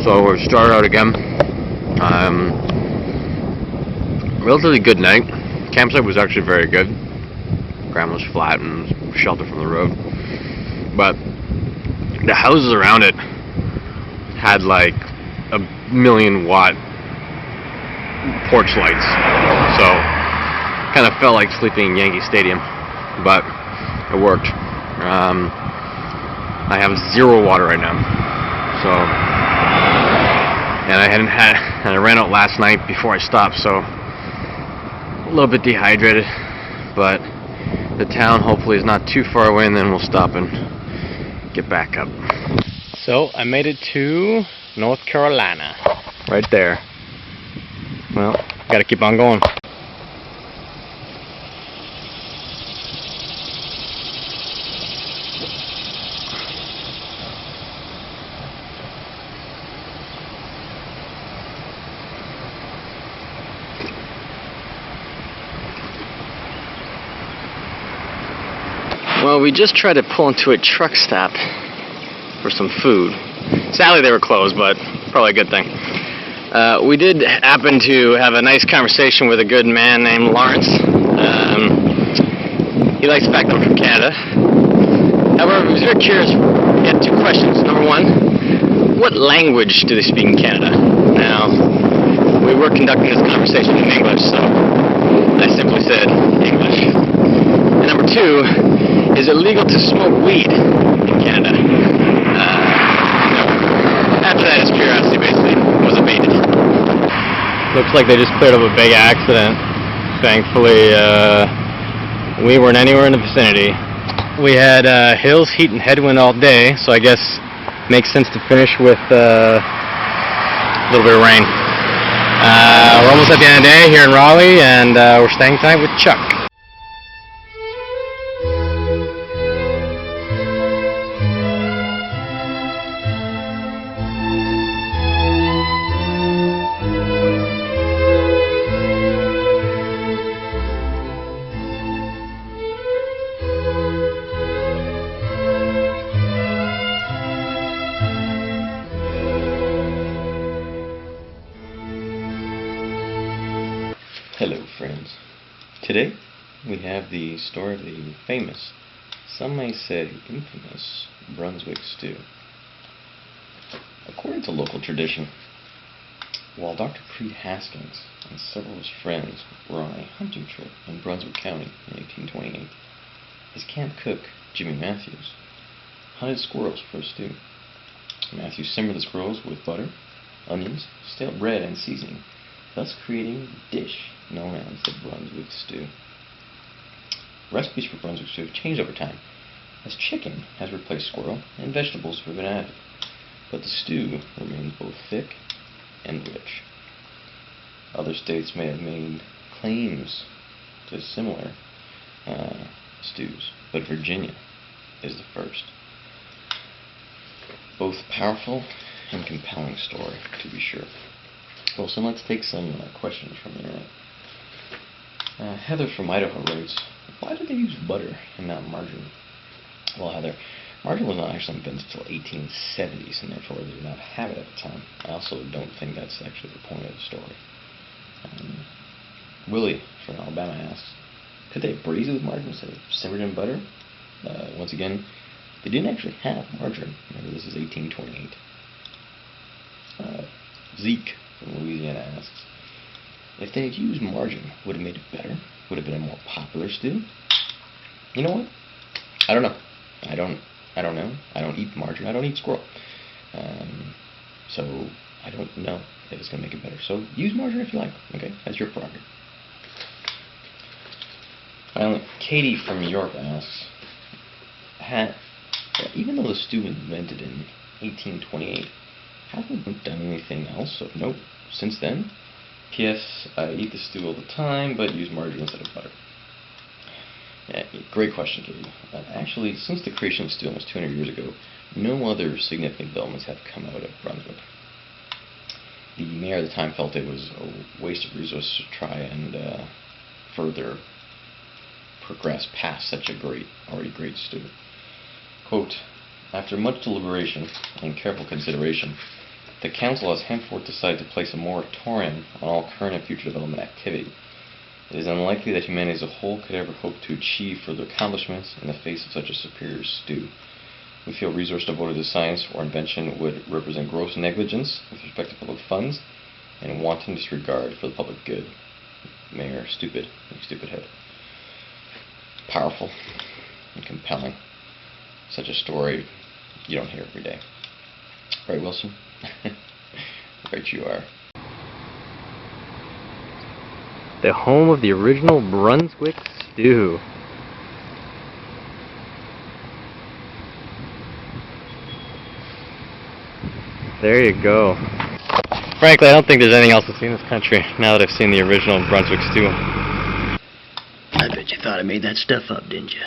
So we're started out again. Relatively good night. Campsite was actually very good. Ground was flat and sheltered from the road. But the houses around it had like a 1,000,000-watt porch lights. So kind of felt like sleeping in Yankee Stadium. But it worked. I have 0 water right now. So, and I ran out last night before I stopped, so a little bit dehydrated, but the town hopefully is not too far away, and then we'll stop and get back up. So I made it to North Carolina, right there. Well, gotta keep on going. Well, we just tried to pull into a truck stop for some food. Sadly, they were closed, but probably a good thing. We did happen to have a nice conversation with a good man named Lawrence. He likes the fact that I'm from Canada. However, he was very curious. He had 2 questions. Number 1, what language do they speak in Canada? Now, we were conducting this conversation in English, so I simply said English. And number 2, is it legal to smoke weed in Canada? No. After that, his curiosity basically was abated. Looks like they just cleared up a big accident. Thankfully, we weren't anywhere in the vicinity. We had hills, heat, and headwind all day, so I guess makes sense to finish with a little bit of rain. We're almost at the end of the day here in Raleigh, and we're staying tonight with Chuck. Hello friends. Today we have the story of the famous, some may say infamous, Brunswick stew. According to local tradition, while Dr. Creed Haskins and several of his friends were on a hunting trip in Brunswick County in 1828, his camp cook, Jimmy Matthews, hunted squirrels for a stew. Matthews simmered the squirrels with butter, onions, stale bread, and seasoning, thus creating the dish known as the Brunswick stew. Recipes for Brunswick stew have changed over time, as chicken has replaced squirrel and vegetables have been added, but the stew remains both thick and rich. Other states may have made claims to similar stews, but Virginia is the first. Both powerful and compelling story, to be sure. Well, so let's take some questions from the internet. Heather from Idaho writes, why do they use butter and not margarine? Well, Heather, margarine was not actually invented until 1870s, and therefore they did not have it at the time. I also don't think that's actually the point of the story. Willie from Alabama asks, could they have braised it with margarine instead of simmered in butter? Once again, they didn't actually have margarine. Remember, this is 1828. Zeke from Louisiana asks, if they had used margarine, would it have made it better? Would it have been a more popular stew? You know what? I don't know. I don't know. I don't eat margarine. I don't eat squirrel. So I don't know if it's going to make it better. So use margarine if you like. Okay? That's your prerogative. Finally, Katie from Europe asks, even though the stew was invented in 1828, haven't we done anything else of note since then? P.S. I eat the stew all the time, but use margarine instead of butter. Yeah, great question, Katie. Actually, since the creation of stew almost 200 years ago, no other significant developments have come out of Brunswick. The mayor at the time felt it was a waste of resources to try and further progress past such a already great stew. Quote, after much deliberation and careful consideration, The Council has henceforth decided to place a moratorium on all current and future development activity. It is unlikely that humanity as a whole could ever hope to achieve further accomplishments in the face of such a superior stew. We feel resource devoted to science or invention would represent gross negligence with respect to public funds and wanton disregard for the public good. Mayor, stupid head. Powerful and compelling. Such a story you don't hear every day. Right, Wilson? Right you are. The home of the original Brunswick stew. There you go. Frankly, I don't think there's anything else to see in this country now that I've seen the original Brunswick stew. I bet you thought I made that stuff up, didn't you?